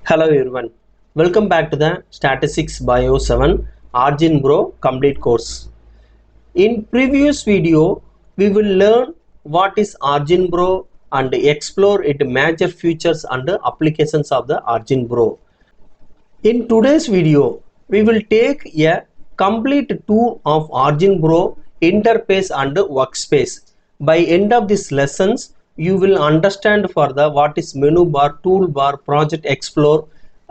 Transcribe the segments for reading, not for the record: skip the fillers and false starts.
Hello everyone, welcome back to the Statistics Bio 7 OriginPro Complete Course. In previous video, we will learn what is OriginPro and explore its major features and applications of the OriginPro. In today's video, we will take a complete tour of OriginPro interface and workspace. By end of these lessons, you will understand further what is menu bar, toolbar, project explorer,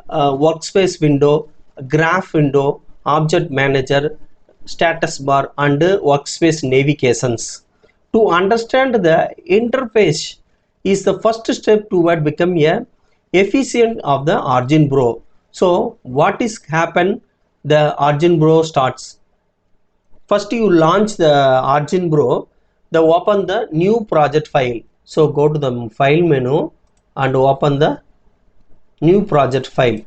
workspace window, graph window, object manager, status bar and workspace navigations. To understand the interface is the first step toward becoming a efficient of the OriginPro. So what is happen? The OriginPro starts. First you launch the OriginPro, then open the new project file. So go to the file menu and open the new project file.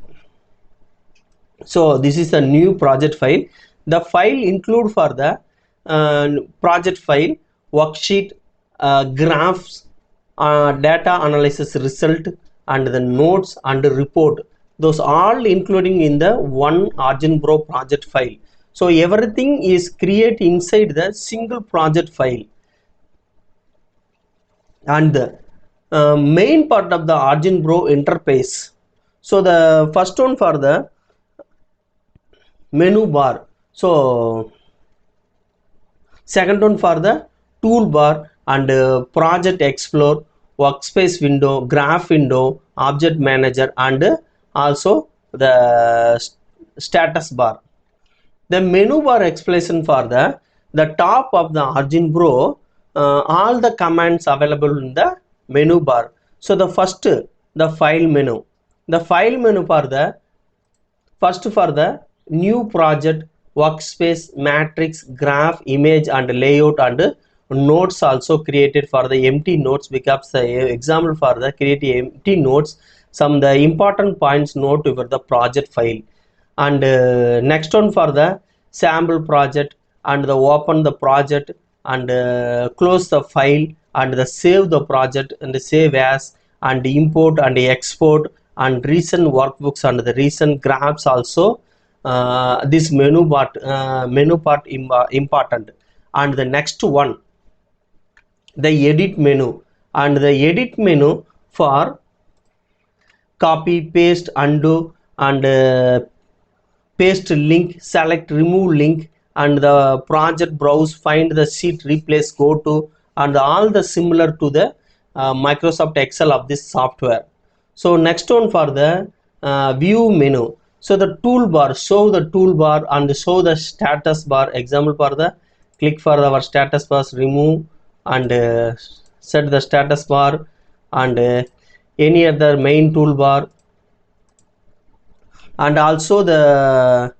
So this is a new project file. The file include for the project file, worksheet, graphs, data analysis result and the notes and the report. Those all including in the one OriginPro project file. So everything is created inside the single project file. And the main part of the OriginPro interface. So the first one for the menu bar. So second one for the toolbar and project explorer, workspace window, graph window, object manager and also the status bar. The menu bar explanation for the top of the OriginPro, all the commands available in the menu bar. So the first, the file menu. The file menu for the first for the new project, workspace, matrix, graph, image and layout and notes also created for the empty notes, because the example for the create empty notes, some the important points note over the project file. And next one for the sample project and the open the project and close the file and the save the project and the save as and import and export and recent workbooks and the recent graphs also. This menu part important. And the next one, the edit menu, and the edit menu for copy, paste, undo and paste link, select, remove link and the project, browse, find the sheet, replace, go to and all the similar to the Microsoft Excel of this software. So next one for the view menu. So the toolbar, show the toolbar and show the status bar. Example for the click for our status bar, remove and set the status bar and any other main toolbar. And also the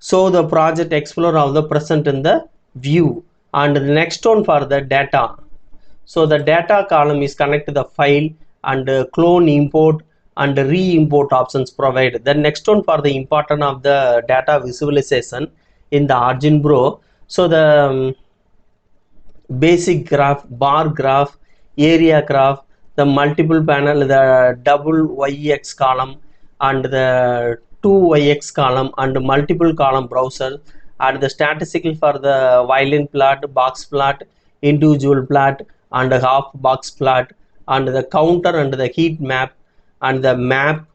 show the project explorer of the present in the view. And the next one for the data. So the data column is connect to the file and clone, import and re-import options provided. The next one for the important of the data visualization in the OriginPro. So the basic graph, bar graph, area graph, the multiple panel, the double YX column and the 2YX column and multiple column browser, and the statistical for the violin plot, box plot, individual plot and half box plot, and the counter and the heat map and the map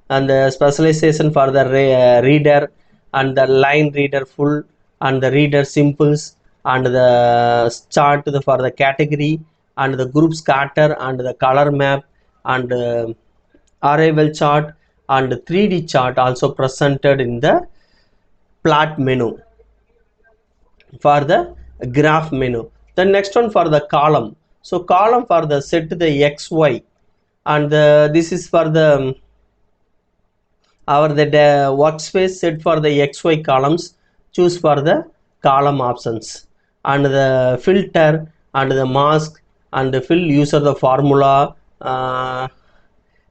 and the specialization for the reader and the line reader full and the reader simples and the chart for the category and the group scatter and the color map and arrival chart and 3D chart also presented in the plot menu for the graph menu. The next one for the column. So column for the set the XY and this is for the the workspace set for the XY columns. Choose for the column options and the filter and the mask and the fill user the formula,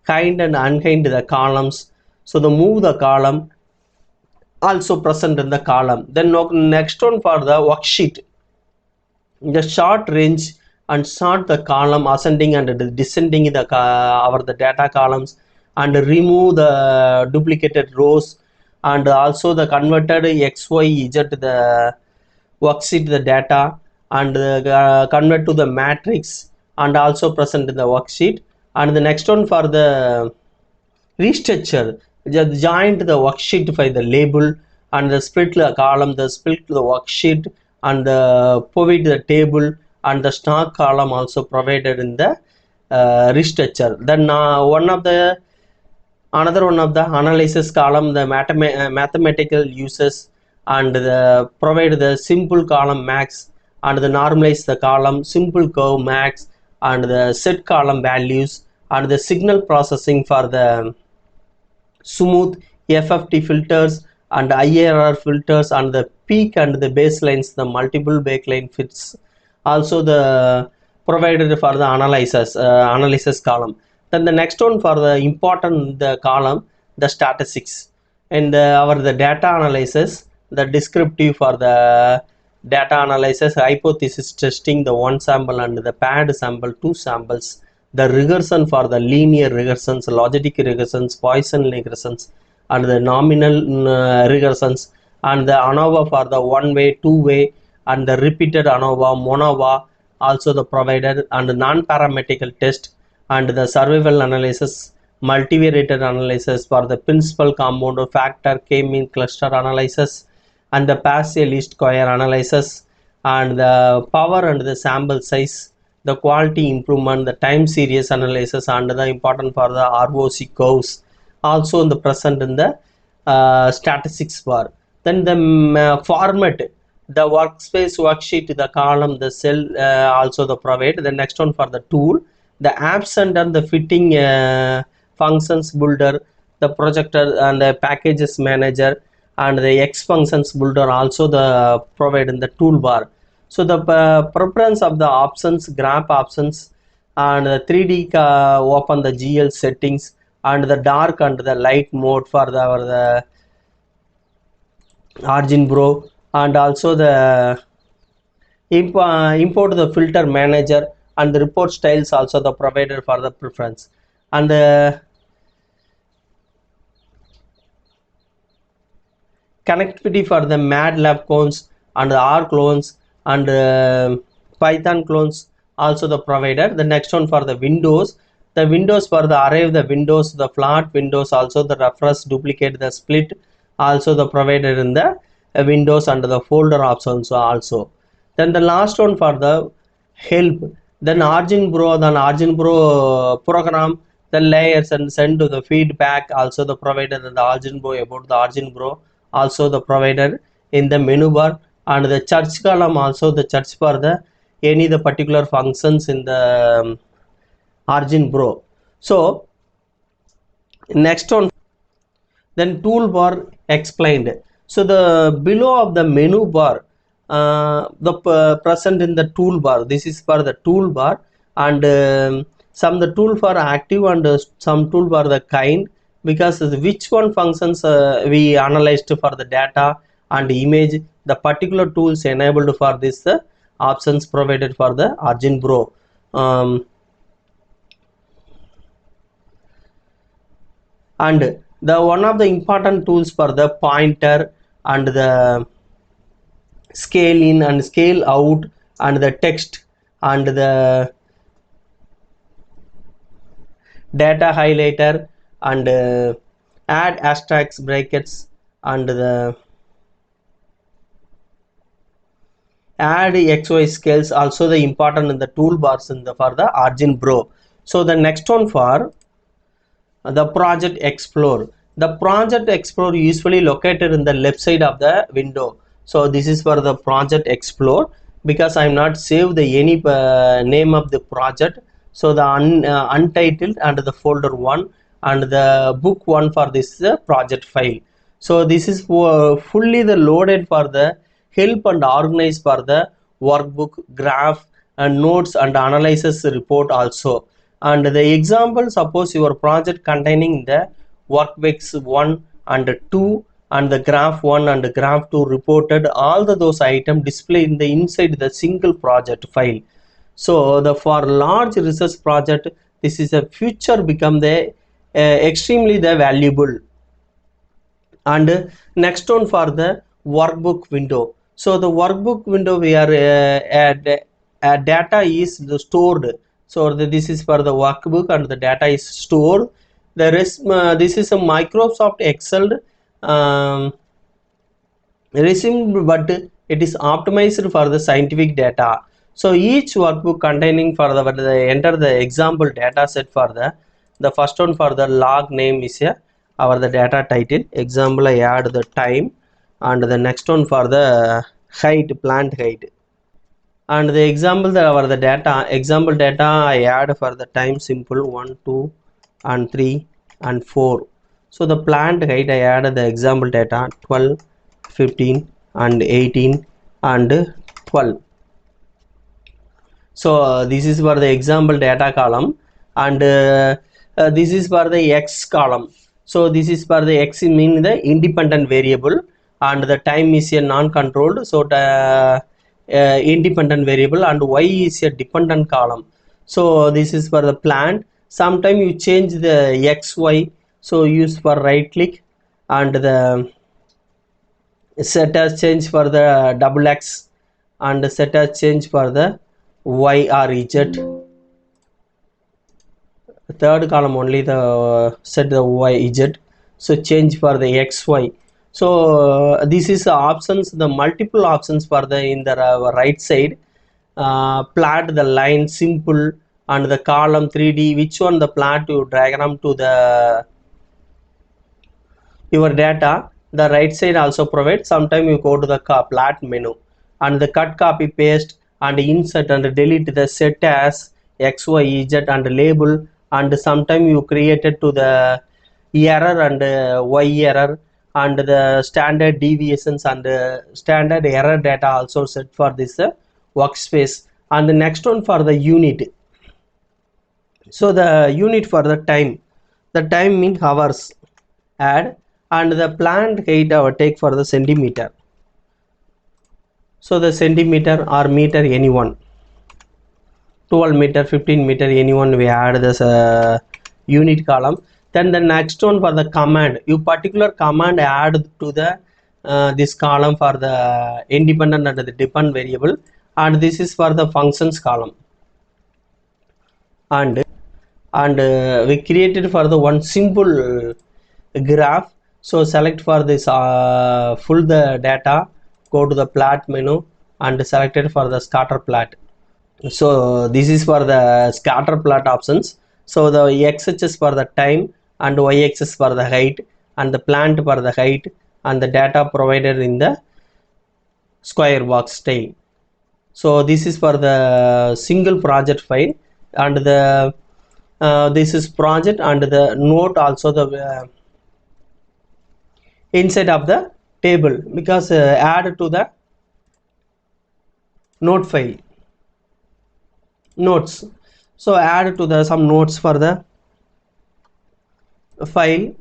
kind and unkind the columns. So the move the column also present in the column. Then next one for the worksheet, the short range and sort the column ascending and descending in the the data columns, and remove the duplicated rows, and also the converted XYZ the worksheet the data, and convert to the matrix and also present in the worksheet. And the next one for the restructure, just joint the worksheet by the label, and the split the column, the split the worksheet, and provide the table, and the stock column also provided in the restructure. Then another one of the analysis column, the mathematical uses, and the provide the simple column max, and the normalize the column simple curve max, and the set column values, and the signal processing for the smooth FFT filters and IRR filters, and the peak and the baselines, the multiple baseline fits, also the provided for the analysis column. Then the next one for the important the column, the statistics, and the data analysis, the descriptive for the data analysis, hypothesis testing, the one sample and the paired sample, two samples, the regression for the linear regressions, logistic regressions, Poisson regressions, and the nominal regressions, and the ANOVA for the one way, two way, and the repeated ANOVA, MONOVA, also the provided, and non-parametrical test, and the survival analysis, multivariate analysis for the principal compound factor, k-mean cluster analysis, and the partial least square analysis, and the power and the sample size, the quality improvement, the time series analysis, and the important for the ROC curves, also in the present in the statistics bar. Then the format, the workspace worksheet, the column, the cell, also the provide. The next one for the tool, the absent and the fitting functions builder, the projector and the packages manager, and the X functions builder, also the provide in the toolbar. So the preference of the options, graph options, and the 3D open the GL settings, and the dark and the light mode for the OriginPro, and also the import the filter manager, and the report styles also the provider for the preference, and the connectivity for the MATLAB clones and the R clones, and Python clones, also the provider. The next one for the windows, the windows for the array of the windows, the flat windows, also the refresh, duplicate, the split, also the provided in the windows, and the folder options also. Then the last one for the help, then OriginPro program the layers and send to the feedback, also the provided in the OriginPro about the OriginPro, also the provided in the menu bar, and the search column, also the search for the any the particular functions in the OriginPro. So next one, then toolbar explained. So the below of the menu bar, the present in the toolbar, this is for the toolbar, and some the tool for active, and some toolbar the kind, because which one functions we analyzed for the data and image, the particular tools enabled for this options provided for the OriginPro. And the one of the important tools for the pointer, and the scale in and scale out, and the text, and the data highlighter, and add asterisks, brackets, and the add XY scales, also the important in the toolbars in the for the OriginPro. So the next one for the project explorer. The project explorer usually located in the left side of the window. So this is for the project explorer, because I am not saved the any name of the project. So the untitled and the folder 1 and the book 1 for this project file. So this is fully the loaded for the help and organize for the workbook, graph, and notes, and analysis report also. And the example, suppose your project containing the Workbooks 1 and 2 and the graph 1 and graph 2 reported, all those items display in the inside the single project file. So the for large research project, this is a future become the extremely the valuable. And next one for the workbook window. So the workbook window we are data is stored. So this is for the workbook and the data is stored. There is this is a Microsoft Excel resumed, but it is optimized for the scientific data. So each workbook containing for the enter the example data set for the first one for the log name is our the data title. Example I add the time, and the next one for the height, plant height, and the example that our the data example data I add for the time simple 1 2 and 3 and 4. So the plant height I added the example data 12 15 and 18 and 12. So this is for the example data column, and this is for the x column. So this is for the x mean the independent variable, and the time is a non-controlled, so the independent variable, and y is a dependent column. So this is for the plant. Sometime you change the xy, so use for right click, and the set as change for the double x, and set as change for the y or z. Third column only the set the y z. So change for the xy. So this is the options, the multiple options for the in the right side. Plot the line simple, and the column 3D, which one the plot to diagram to the your data. The right side also provides. Sometime you go to the plot menu, and the cut, copy, paste, and insert and delete the set as x y z and label, and sometime you created to the error and y error, and the standard deviations and standard error data also set for this workspace. And the next one for the unit. So the unit for the time mean hours add, and the plant height our take for the centimeter. So the centimeter or meter, anyone, 12 meter 15 meter, anyone we add this unit column. Then the next one for the command, you particular command add to the this column for the independent and the dependent variable, and this is for the functions column. And we created for the one simple graph. So select for this full the data, go to the plot menu, and selected for the scatter plot. So this is for the scatter plot options. So the x-axis for the time, and y-axis for the height, and the plant for the height, and the data provided in the square box style. So this is for the single project file, and the this is project, and the note also the inside of the table, because add to the note file notes. So add to the some notes for the file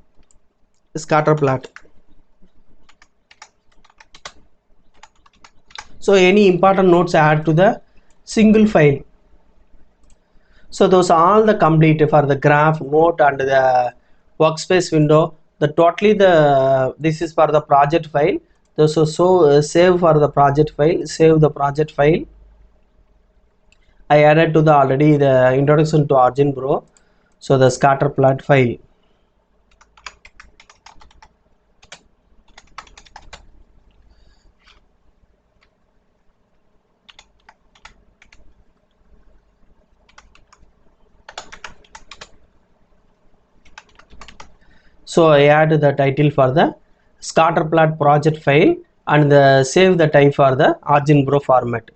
scatter plot. So any important notes add to the single file. So those are all the complete for the graph, note, and the workspace window. The totally the this is for the project file. So save for the project file, save the project file. I added to the already the introduction to OriginPro. So the scatter plot file. So I add the title for the scatter plot project file, and the save the type for the OriginPro format,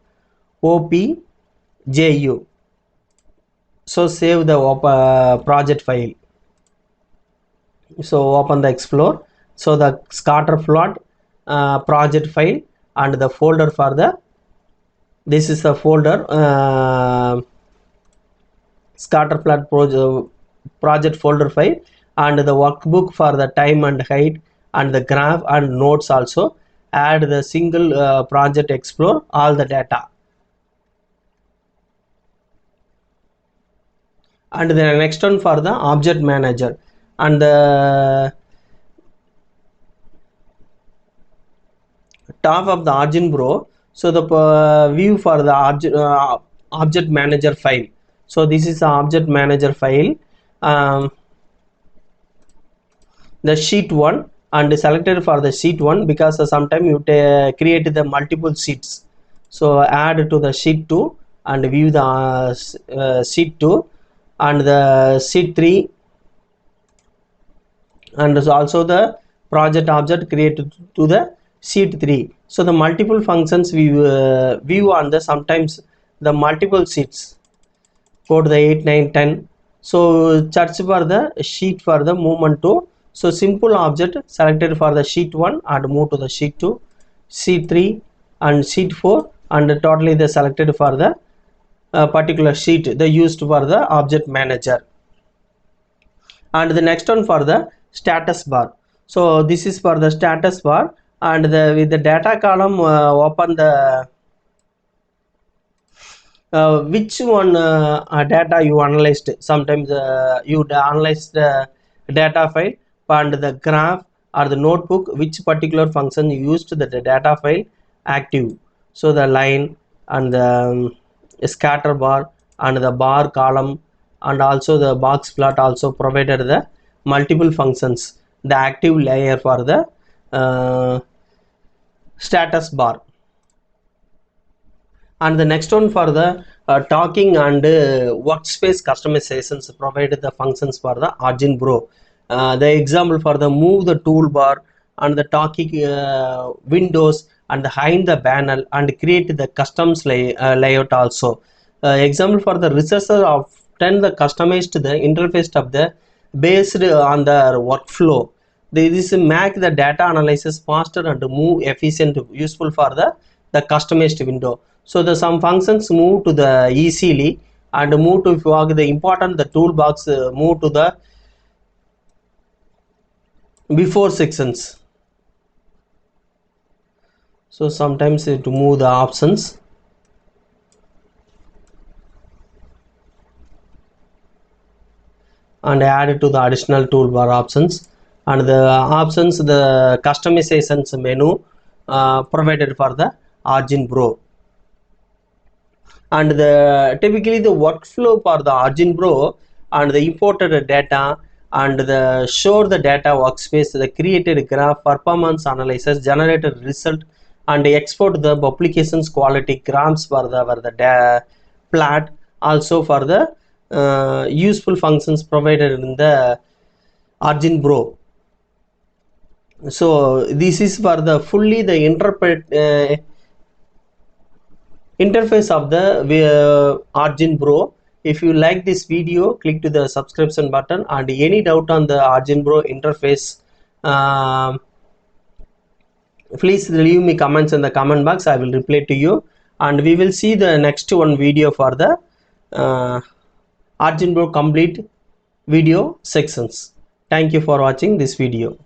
OPJU. So save the project file. So open the Explore. So the scatter plot project file, and the folder for the this is the folder scatter plot project folder file, and the workbook for the time and height, and the graph and notes also. Add the single project Explore all the data. and the next one for the object manager, and the top of the OriginPro. So the view for the object manager file. So this is the object manager file, the sheet 1, and selected for the sheet 1 because sometimes you create the multiple sheets. So add to the sheet 2 and view the sheet 2 and the sheet 3, and also the project object created to the sheet 3. So the multiple functions we view on the sometimes the multiple sheets. Go to the 8, 9, 10. So search for the sheet for the movement to. So simple object selected for the sheet 1 and move to the sheet 2, sheet 3 and sheet 4, and totally they selected for the particular sheet they used for the object manager. And the next one for the status bar. So this is for the status bar, and with the data column open the which one data you analyzed. Sometimes you analyze the data file and the graph or the notebook, which particular function you used the data file active. So the line and the scatter bar and the bar column and also the box plot also provided the multiple functions, the active layer for the status bar. And the next one for the talking and workspace customizations provided the functions for the OriginPro. The example for the move the toolbar and the talking windows and hide the panel and create the customs layout also. Example for the researcher often the customized the interface of the based on the workflow. This make the data analysis faster and move efficient, useful for the customized window. So the some functions move to the easily and move to, if you are the important the toolbox move to the before sections. So sometimes to move the options and add it to the additional toolbar options, and the options the customizations menu provided for the OriginPro. And the typically the workflow for the OriginPro and the imported data and the show the data workspace, the created graph, performance analysis, generated result, and export the publications quality graphs for the plot, also for the useful functions provided in the OriginPro. So this is for the fully the interface of the OriginPro. If you like this video, click to the subscription button, and any doubt on the OriginPro interface, please leave me comments in the comment box. I will reply to you, and we will see the next one video for the OriginPro complete video sections. Thank you for watching this video.